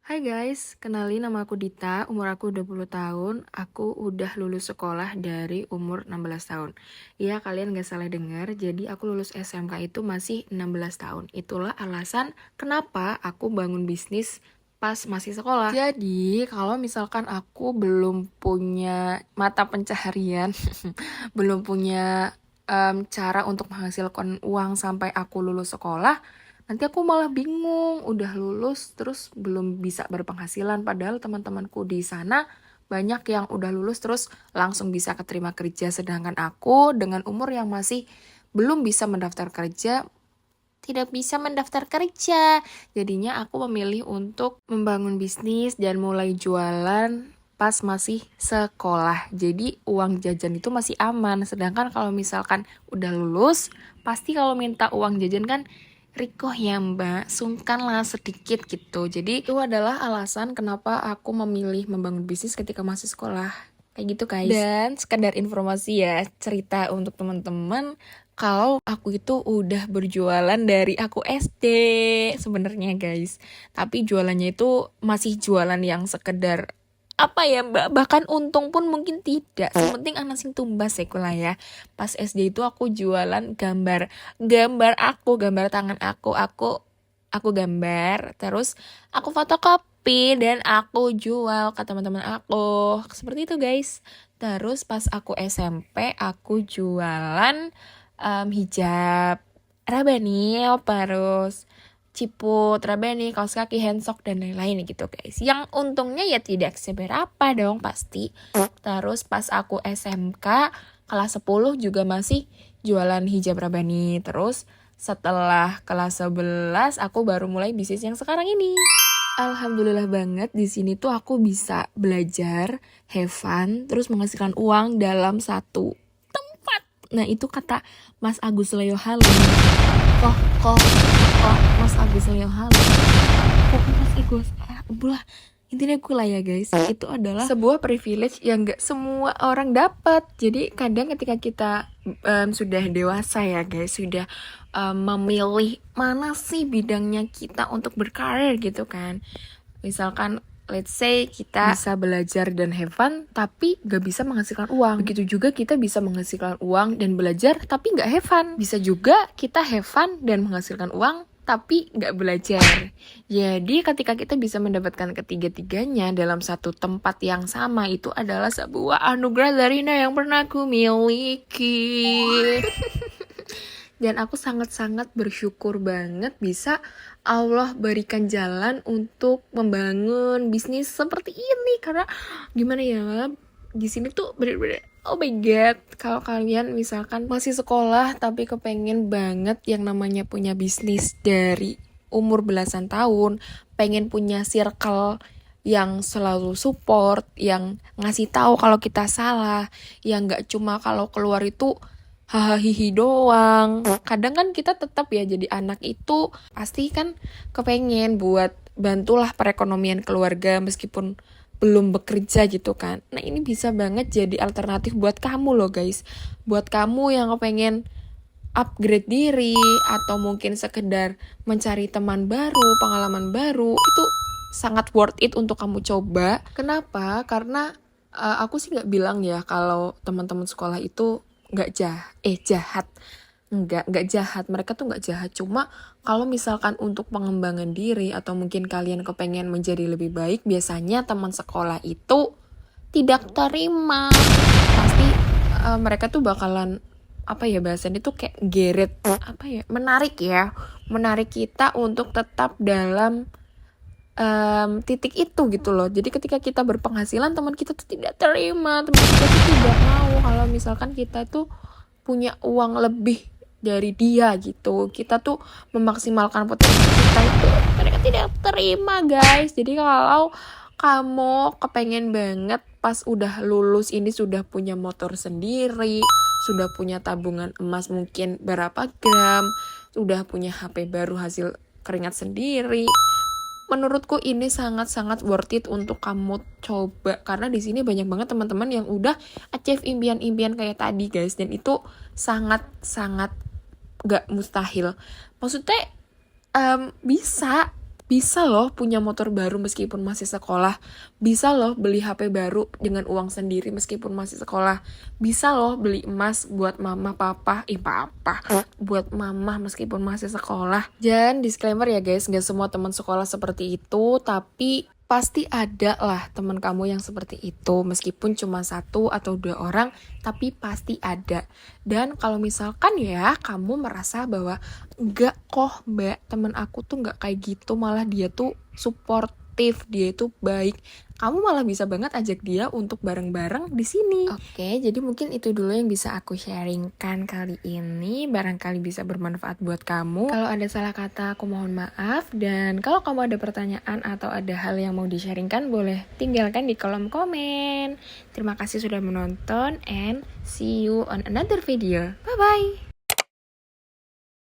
Hai guys, kenalin nama aku Dita, umur aku 20 tahun, aku udah lulus sekolah dari umur 16 tahun. Iya, kalian gak salah dengar, jadi aku lulus SMK itu masih 16 tahun. Itulah alasan kenapa aku bangun bisnis pas masih sekolah. Jadi, kalau misalkan aku belum punya mata pencaharian, belum punya cara untuk menghasilkan uang sampai aku lulus sekolah, nanti aku malah bingung, udah lulus terus belum bisa berpenghasilan. Padahal teman-temanku di sana banyak yang udah lulus terus langsung bisa keterima kerja. Sedangkan aku dengan umur yang masih belum bisa mendaftar kerja, tidak bisa mendaftar kerja. Jadinya aku memilih untuk membangun bisnis dan mulai jualan pas masih sekolah. Jadi uang jajan itu masih aman. Sedangkan kalau misalkan udah lulus, pasti kalau minta uang jajan kan Riko ya mbak, sungkanlah sedikit gitu. Jadi itu adalah alasan kenapa aku memilih membangun bisnis ketika masih sekolah. Kayak gitu guys. Dan sekedar informasi ya, cerita untuk teman-teman, kalau aku itu udah berjualan dari aku SD sebenarnya guys. Tapi jualannya itu masih jualan yang sekedar apa ya mbak, bahkan untung pun mungkin tidak. Yang penting anak sing tumbas ya kula ya. Pas SD itu aku jualan gambar gambar tangan aku gambar, terus aku fotokopi dan aku jual ke teman-teman aku. Seperti itu guys. Terus pas aku SMP aku jualan hijab Rabani, terus ciput, Rabani, kaos kaki, handsock, dan lain-lain gitu guys. Yang untungnya ya tidak seberapa dong pasti. Terus pas aku SMK kelas 10 juga masih jualan hijab Rabani. Terus setelah kelas 11 aku baru mulai bisnis yang sekarang ini. Alhamdulillah banget di sini tuh aku bisa belajar, have fun, terus menghasilkan uang dalam satu tempat. Nah itu kata Mas Agus Leo Halim. Kok Mas Agus Leo Halim. Kok Mas Agus bulah. Intinya gue lah ya guys, itu adalah sebuah privilege yang gak semua orang dapat. Jadi kadang ketika kita sudah dewasa ya guys, sudah memilih mana sih bidangnya kita untuk berkarir gitu kan. Misalkan let's say kita bisa belajar dan have fun tapi gak bisa menghasilkan uang. Begitu juga kita bisa menghasilkan uang dan belajar tapi gak have fun. Bisa juga kita have fun dan menghasilkan uang tapi gak belajar. Jadi ketika kita bisa mendapatkan ketiga-tiganya dalam satu tempat yang sama, itu adalah sebuah anugerah dari yang pernah aku miliki. Dan aku sangat-sangat bersyukur banget bisa Allah berikan jalan untuk membangun bisnis seperti ini. Karena gimana ya, di sini tuh bener-bener oh my god, kalau kalian misalkan masih sekolah tapi kepengen banget yang namanya punya bisnis dari umur belasan tahun, pengen punya circle yang selalu support, yang ngasih tahu kalau kita salah, yang gak cuma kalau keluar itu hahaha doang. Kadang kan kita tetap ya jadi anak itu pasti kan kepengen buat bantulah perekonomian keluarga meskipun belum bekerja gitu kan. Nah ini bisa banget jadi alternatif buat kamu loh guys. Buat kamu yang kepengen upgrade diri atau mungkin sekedar mencari teman baru, pengalaman baru, itu sangat worth it untuk kamu coba. Kenapa? Karena aku sih nggak bilang ya kalau teman-teman sekolah itu nggak jahat. Nggak jahat, mereka tuh nggak jahat. Cuma kalau misalkan untuk pengembangan diri atau mungkin kalian kepengen menjadi lebih baik, biasanya teman sekolah itu tidak terima. Pasti mereka tuh bakalan apa ya bahasanya itu kayak geret, apa ya, menarik kita untuk tetap dalam titik itu gitu loh. Jadi ketika kita berpenghasilan, teman kita tuh tidak terima, teman kita tuh tidak mau kalau misalkan kita tuh punya uang lebih dari dia gitu. Kita tuh memaksimalkan potensi kita itu mereka tidak terima guys. Jadi kalau kamu kepengen banget pas udah lulus ini sudah punya motor sendiri, sudah punya tabungan emas mungkin berapa gram, sudah punya HP baru hasil keringat sendiri, menurutku ini sangat-sangat worth it untuk kamu coba. Karena di sini banyak banget teman-teman yang udah achieve impian-impian kayak tadi guys, dan itu sangat-sangat gak mustahil. Maksudnya bisa Bisa loh punya motor baru meskipun masih sekolah. Bisa loh beli HP baru dengan uang sendiri meskipun masih sekolah. Bisa loh beli emas buat mama, papa, buat mama meskipun masih sekolah. Dan disclaimer ya guys, gak semua teman sekolah seperti itu, tapi pasti ada lah teman kamu yang seperti itu, meskipun cuma 1 atau 2 orang, tapi pasti ada. Dan kalau misalkan ya, kamu merasa bahwa enggak kok mbak, temen aku tuh enggak kayak gitu, malah dia tuh suportif, dia itu baik, kamu malah bisa banget ajak dia untuk bareng-bareng di sini. Oke, jadi mungkin itu dulu yang bisa aku sharingkan kali ini. Barangkali bisa bermanfaat buat kamu. Kalau ada salah kata, aku mohon maaf. Dan kalau kamu ada pertanyaan atau ada hal yang mau di-sharingkan, boleh tinggalkan di kolom komen. Terima kasih sudah menonton and see you on another video. Bye-bye!